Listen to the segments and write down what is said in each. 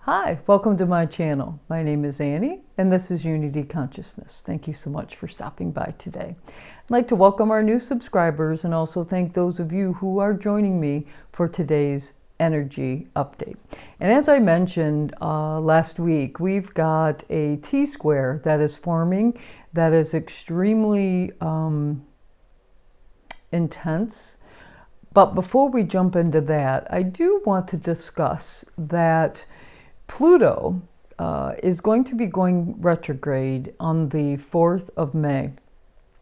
Hi, welcome to my channel. My name is Annie, and this is Unity Consciousness. Thank you so much for stopping by today. I'd like to welcome our new subscribers and also thank those of you who are joining me for today's energy update. And as I mentioned last week, we've got a T-square that is forming that is extremely intense. But before we jump into that, I do want to discuss that Pluto is going to be going retrograde on the 4th of May.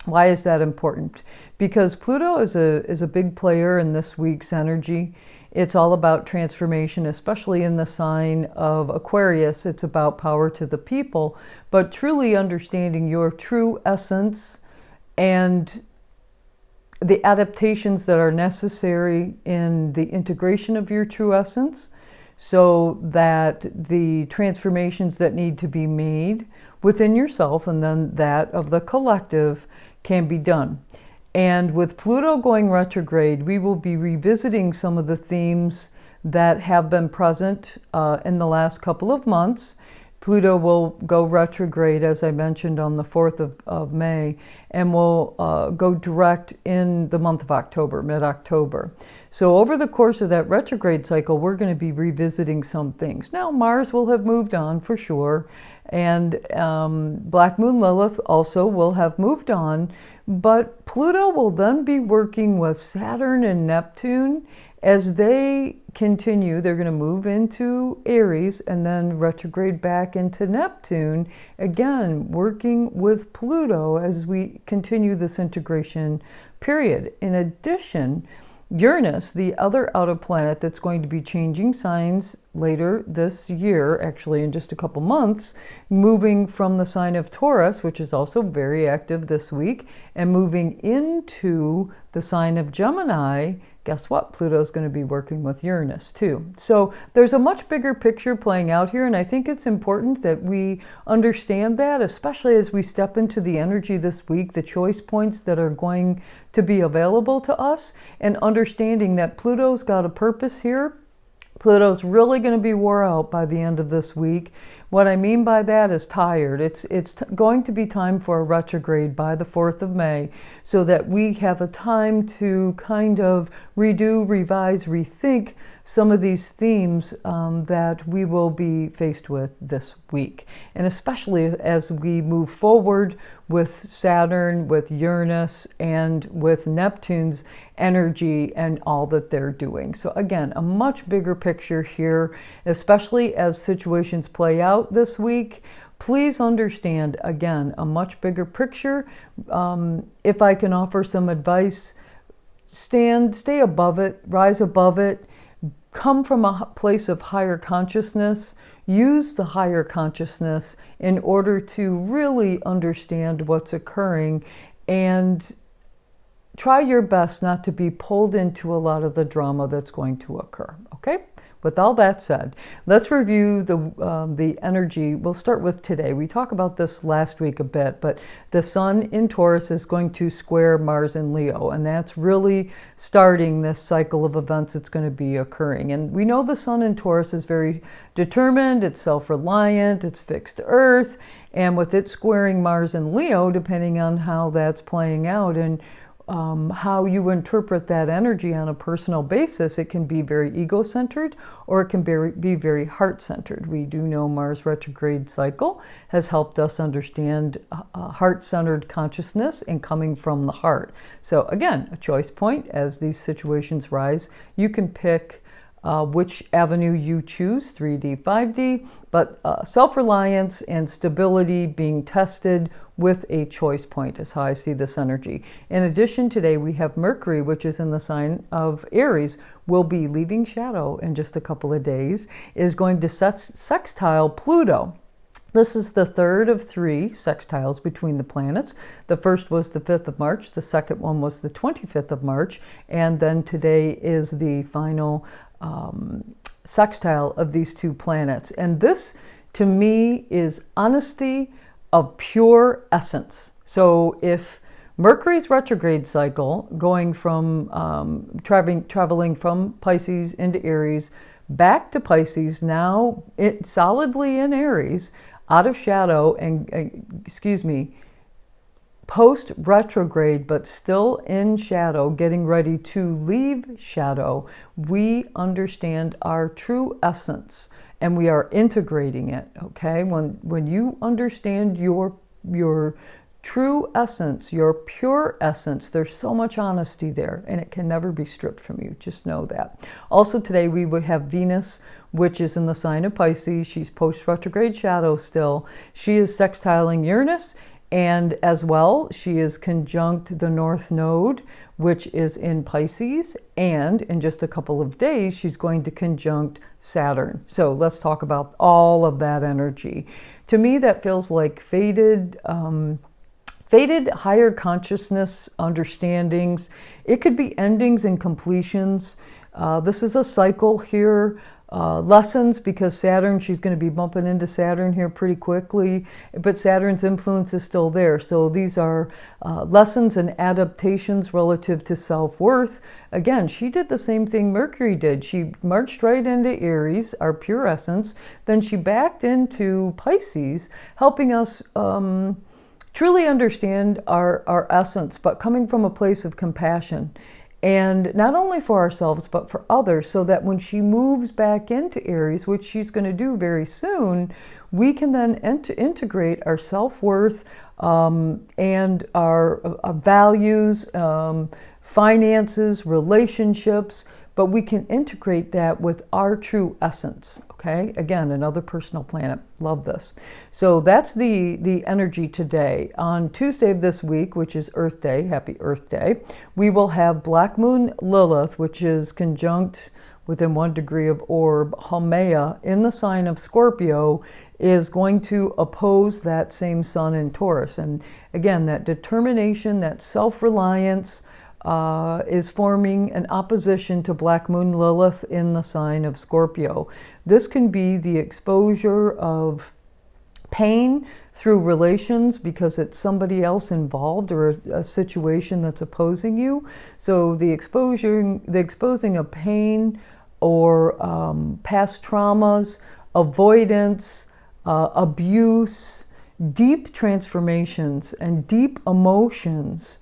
Why is that important? Because Pluto is a big player in this week's energy. It's all about transformation, especially in the sign of Aquarius. It's about power to the people, but truly understanding your true essence and the adaptations that are necessary in the integration of your true essence, so that the transformations that need to be made within yourself and then that of the collective can be done. And with Pluto going retrograde, we will be revisiting some of the themes that have been present in the last couple of months. Pluto will go retrograde, as I mentioned, on the 4th of May, and will go direct in the month of October, mid-October. So over the course of that retrograde cycle, we're going to be revisiting some things. Now, Mars will have moved on for sure, and Black Moon Lilith also will have moved on, but Pluto will then be working with Saturn and Neptune as they continue. They're going to move into Aries and then retrograde back into Neptune, again working with Pluto as we continue this integration period. In addition, Uranus, the other outer planet that's going to be changing signs later this year, actually in just a couple months, moving from the sign of Taurus, which is also very active this week, and moving into the sign of Gemini. Guess what? Pluto's going to be working with Uranus too. So there's a much bigger picture playing out here, and I think it's important that we understand that, especially as we step into the energy this week, the choice points that are going to be available to us, and understanding that Pluto's got a purpose here. Pluto's really going to be wore out by the end of this week. What I mean by that is tired. It's going to be time for a retrograde by the 4th of May, so that we have a time to kind of redo, revise, rethink some of these themes that we will be faced with this week. And especially as we move forward with Saturn, with Uranus, and with Neptune's energy and all that they're doing. So again, a much bigger picture here, especially as situations play out this week. Please understand, again, a much bigger picture. If I can offer some advice, stay above it, rise above it, come from a place of higher consciousness. Use the higher consciousness in order to really understand what's occurring, and try your best not to be pulled into a lot of the drama that's going to occur, okay? With all that said, let's review the energy. We'll start with today. We talked about this last week a bit, but the Sun in Taurus is going to square Mars in Leo, and that's really starting this cycle of events that's going to be occurring. And we know the Sun in Taurus is very determined, it's self-reliant, it's fixed Earth, and with it squaring Mars in Leo, depending on how that's playing out and how you interpret that energy on a personal basis, it can be very ego-centered or it can be very heart-centered. We do know Mars retrograde cycle has helped us understand heart-centered consciousness and coming from the heart. So again, a choice point as these situations rise. You can pick which avenue you choose, 3D, 5D, but self-reliance and stability being tested with a choice point is how I see this energy. In addition, today we have Mercury, which is in the sign of Aries, will be leaving shadow in just a couple of days, is going to sextile Pluto. This is the third of 3 sextiles between the planets. The first was the 5th of March, the second one was the 25th of March, and then today is the final sextile of these 2 planets. And this, to me, is honesty of pure essence. So if Mercury's retrograde cycle, going from traveling from Pisces into Aries, back to Pisces, now solidly in Aries, out of shadow, and post retrograde, but still in shadow, getting ready to leave shadow. We understand our true essence and we are integrating it. Okay, when you understand your true essence, your pure essence, there's so much honesty there, and it can never be stripped from you. Just know that. Also today we will have Venus, which is in the sign of Pisces. She's post retrograde shadow still. She is sextiling Uranus. And as well, she is conjunct the North Node, which is in Pisces. And in just a couple of days, she's going to conjunct Saturn. So let's talk about all of that energy. To me, that feels like faded higher consciousness understandings. It could be endings and completions. This is a cycle here. Lessons, because Saturn, she's going to be bumping into Saturn here pretty quickly, but Saturn's influence is still there. So these are lessons and adaptations relative to self-worth. Again, she did the same thing Mercury did. She marched right into Aries, our pure essence. Then she backed into Pisces, helping us truly understand our essence, but coming from a place of compassion. And not only for ourselves, but for others, so that when she moves back into Aries, which she's going to do very soon, we can then integrate our self-worth and our values, finances, relationships, but we can integrate that with our true essence. Okay, again, another personal planet. Love this. So that's the energy today. On Tuesday of this week, which is Earth Day, happy Earth Day, we will have Black Moon Lilith, which is conjunct within 1 degree of orb. Haumea in the sign of Scorpio is going to oppose that same sun in Taurus. And again, that determination, that self-reliance, is forming an opposition to Black Moon Lilith in the sign of Scorpio. This can be the exposure of pain through relations because it's somebody else involved or a situation that's opposing you. So the exposing of pain or past traumas, avoidance, abuse, deep transformations, and deep emotions.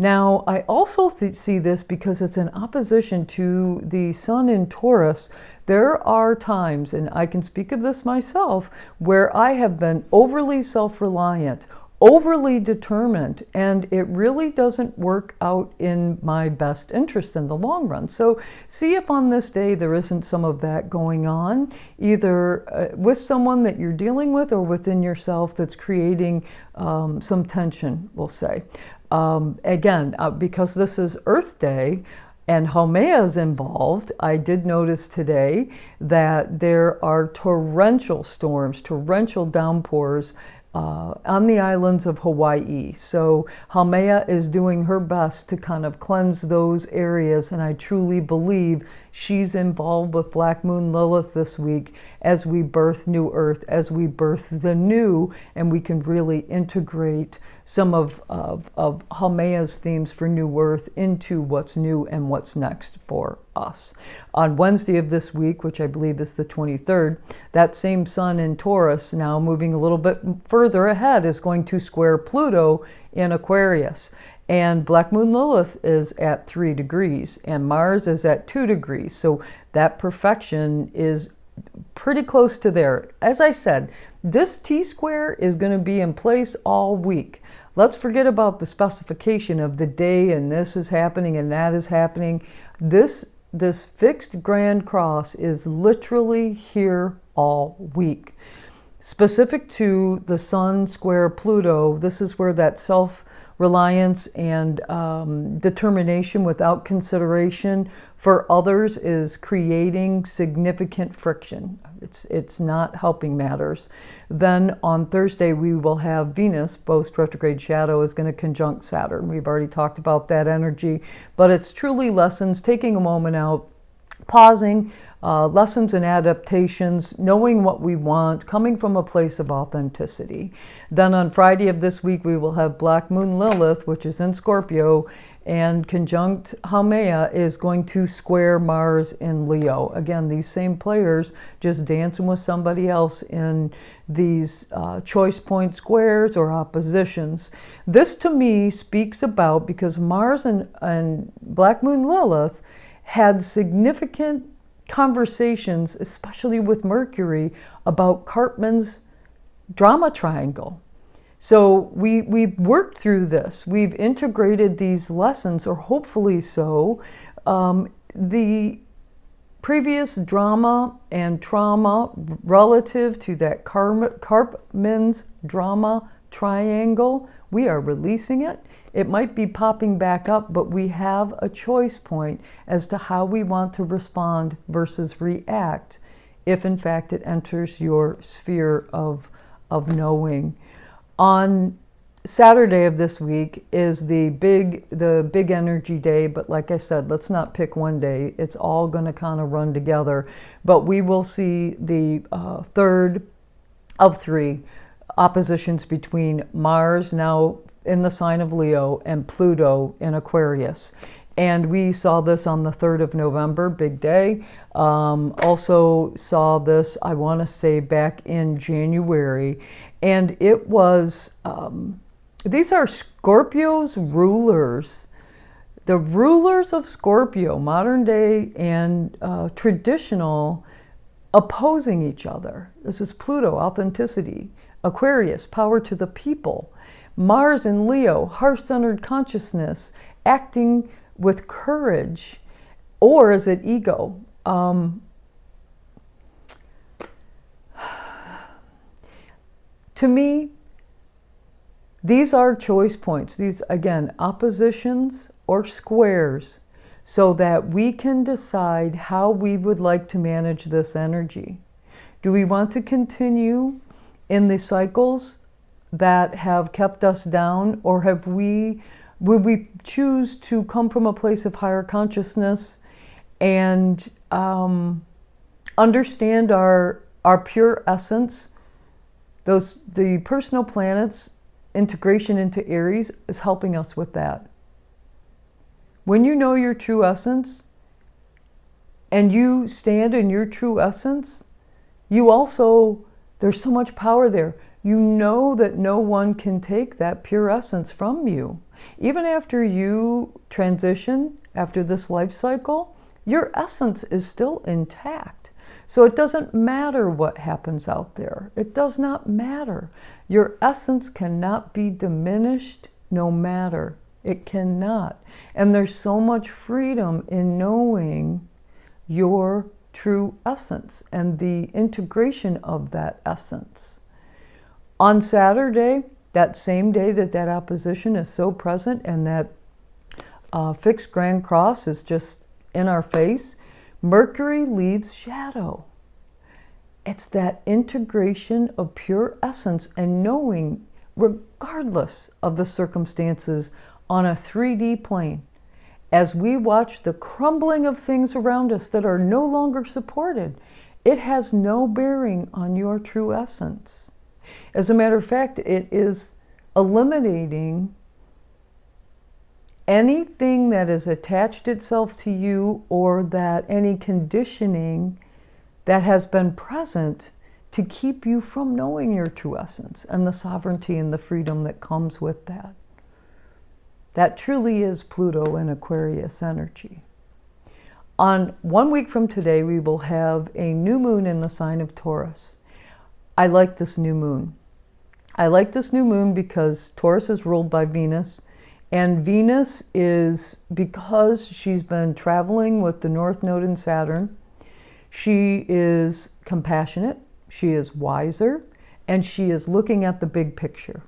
Now, I also see this because it's in opposition to the sun in Taurus. There are times, and I can speak of this myself, where I have been overly self-reliant, overly determined, and it really doesn't work out in my best interest in the long run. So see if on this day there isn't some of that going on, either with someone that you're dealing with or within yourself that's creating some tension, we'll say. Again, because this is Earth Day and Haumea is involved, I did notice today that there are torrential storms, torrential downpours on the islands of Hawaii. So Haumea is doing her best to kind of cleanse those areas, and I truly believe she's involved with Black Moon Lilith this week as we birth New Earth, as we birth the new, and we can really integrate some of Haumea's themes for New Earth into what's new and what's next for us. On Wednesday of this week, which I believe is the 23rd, that same sun in Taurus, now moving a little bit further ahead, is going to square Pluto in Aquarius. And Black Moon Lilith is at 3 degrees and Mars is at 2 degrees. So that perfection is pretty close to there. As I said, this T-square is going to be in place all week. Let's forget about the specification of the day and this is happening and that is happening. This fixed grand cross is literally here all week. Specific to the Sun square Pluto, this is where that self-reliance and determination without consideration for others is creating significant friction. It's not helping matters. Then on Thursday, we will have Venus, post retrograde shadow, is going to conjunct Saturn. We've already talked about that energy, but it's truly lessons, taking a moment out pausing, lessons and adaptations, knowing what we want, coming from a place of authenticity. Then on Friday of this week, we will have Black Moon Lilith, which is in Scorpio, and conjunct Haumea is going to square Mars in Leo. Again, these same players just dancing with somebody else in these choice point squares or oppositions. This to me speaks about, because Mars and Black Moon Lilith had significant conversations, especially with Mercury, about Cartman's drama triangle. So we've worked through this. We've integrated these lessons, or hopefully so. The previous drama and trauma relative to that Cartman's drama triangle, we are releasing it. It might be popping back up, but we have a choice point as to how we want to respond versus react, if in fact it enters your sphere of knowing. On Saturday of this week is the big energy day, but like I said, let's not pick one day. It's all going to kind of run together. But we will see the third of three oppositions between Mars, now in the sign of Leo, and Pluto in Aquarius. And we saw this on the 3rd of November, big day. Also saw this, I want to say, back in January. And it was, these are Scorpio's rulers. The rulers of Scorpio, modern day and traditional, opposing each other. This is Pluto, authenticity. Aquarius, power to the people. Mars in Leo, heart-centered consciousness, acting with courage, or is it ego? To me, these are choice points. These, again, oppositions or squares, so that we can decide how we would like to manage this energy. Do we want to continue in the cycles that have kept us down, or would we choose to come from a place of higher consciousness and understand our pure essence? The personal planets, integration into Aries is helping us with that. When you know your true essence and you stand in your true essence, you also, there's so much power there. You know that no one can take that pure essence from you. Even after you transition, after this life cycle, your essence is still intact. So it doesn't matter what happens out there. It does not matter. Your essence cannot be diminished, no matter. It cannot. And there's so much freedom in knowing your true essence and the integration of that essence. On Saturday, that same day that opposition is so present and that fixed grand cross is just in our face, Mercury leaves shadow. It's that integration of pure essence and knowing, regardless of the circumstances, on a 3D plane. As we watch the crumbling of things around us that are no longer supported, it has no bearing on your true essence. As a matter of fact, it is eliminating anything that has attached itself to you, or that any conditioning that has been present to keep you from knowing your true essence and the sovereignty and the freedom that comes with that. That truly is Pluto and Aquarius energy. On 1 week from today, we will have a new moon in the sign of Taurus. I like this new moon. I like this new moon because Taurus is ruled by Venus, and Venus is, because she's been traveling with the North Node in Saturn, she is compassionate, she is wiser, and she is looking at the big picture.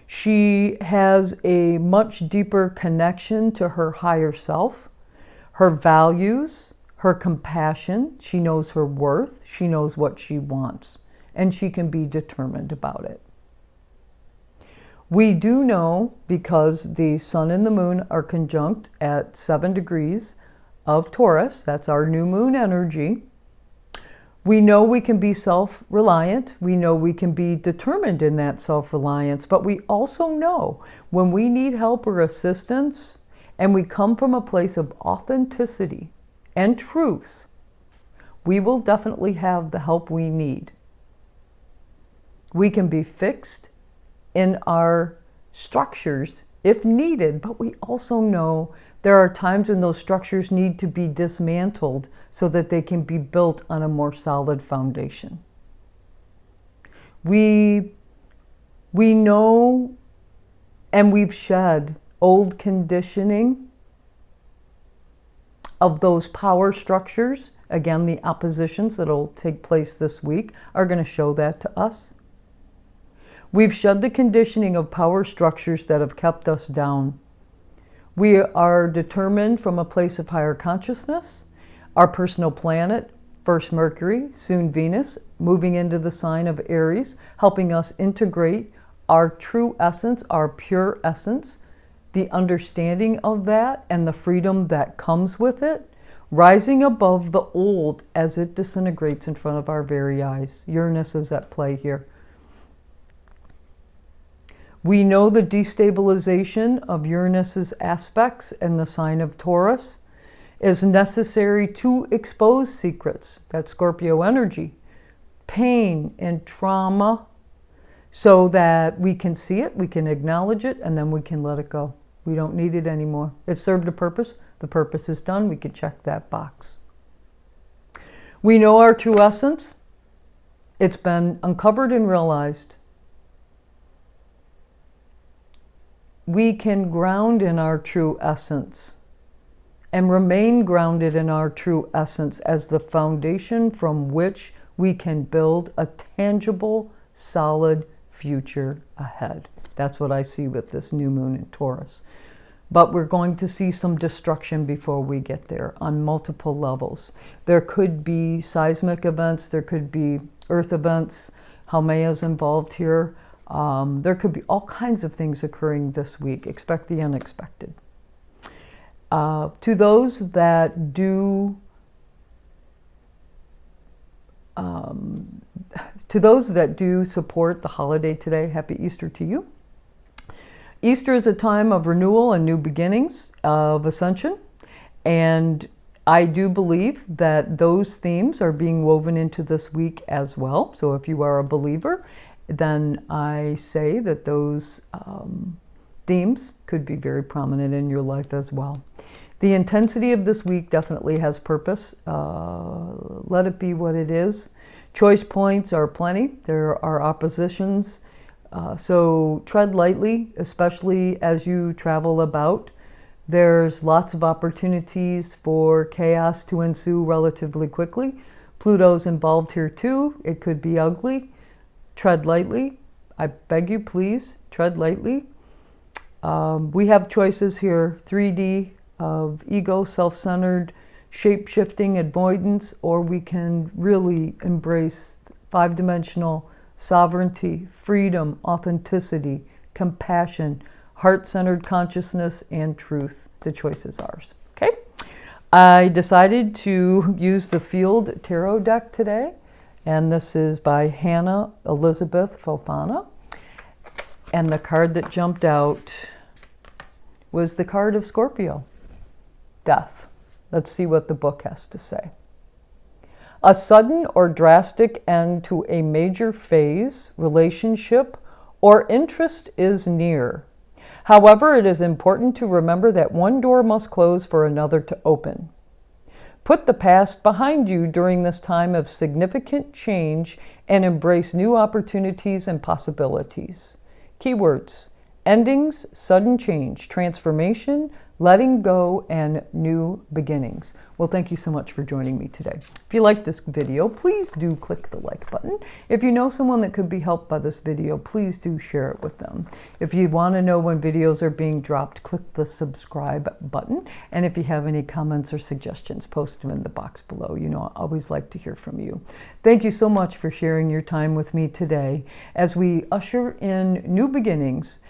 She has a much deeper connection to her higher self, her values, her compassion. She knows her worth, she knows what she wants, and she can be determined about it. We do know, because the sun and the moon are conjunct at 7 degrees of Taurus. That's our new moon energy. We know we can be self-reliant. We know we can be determined in that self-reliance, but we also know when we need help or assistance and we come from a place of authenticity and truth, we will definitely have the help we need. We can be fixed in our structures if needed, but we also know there are times when those structures need to be dismantled so that they can be built on a more solid foundation. We know and we've shed old conditioning of those power structures. Again, the oppositions that will take place this week are going to show that to us. We've shed the conditioning of power structures that have kept us down. We are determined from a place of higher consciousness. Our personal planet, first Mercury, soon Venus, moving into the sign of Aries, helping us integrate our true essence, our pure essence, the understanding of that and the freedom that comes with it, rising above the old as it disintegrates in front of our very eyes. Uranus is at play here. We know the destabilization of Uranus's aspects in the sign of Taurus is necessary to expose secrets, that's Scorpio energy, pain and trauma, so that we can see it, we can acknowledge it, and then we can let it go. We don't need it anymore. It served a purpose. The purpose is done. We can check that box. We know our true essence. It's been uncovered and realized. We can ground in our true essence and remain grounded in our true essence as the foundation from which we can build a tangible, solid future ahead. That's what I see with this new moon in Taurus. But we're going to see some destruction before we get there on multiple levels. There could be seismic events, there could be earth events. Haumea is involved here. There could be all kinds of things occurring this week. Expect the unexpected. To those that do support the holiday today, happy Easter to you. Easter is a time of renewal and new beginnings, of ascension, and I do believe that those themes are being woven into this week as well. So if you are a believer, then I say that those themes could be very prominent in your life as well. The intensity of this week definitely has purpose. Let it be what it is. Choice points are plenty. There are oppositions. So tread lightly, especially as you travel about. There's lots of opportunities for chaos to ensue relatively quickly. Pluto's involved here too. It could be ugly. Tread lightly. I beg you, please, tread lightly. We have choices here, 3D of ego, self-centered, shape-shifting avoidance, or we can really embrace five-dimensional sovereignty, freedom, authenticity, compassion, heart-centered consciousness, and truth. The choice is ours. Okay? I decided to use the Field Tarot deck today, and this is by Hannan Elizabeth Fofana. And the card that jumped out was the card of Scorpio, death. Let's see what the book has to say. A sudden or drastic end to a major phase, relationship, or interest is near. However, it is important to remember that one door must close for another to open. Put the past behind you during this time of significant change and embrace new opportunities and possibilities. Keywords: endings, sudden change, transformation, letting go, and new beginnings. Well, thank you so much for joining me today. If you liked this video, please do click the like button. If you know someone that could be helped by this video, please do share it with them. If you want to know when videos are being dropped, click the subscribe button. And if you have any comments or suggestions, post them in the box below. You know, I always like to hear from you. Thank you so much for sharing your time with me today as we usher in new beginnings,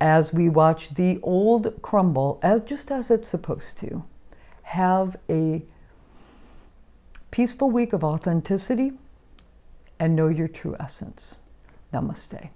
as we watch the old crumble just as it's supposed to. Have a peaceful week of authenticity and know your true essence. Namaste.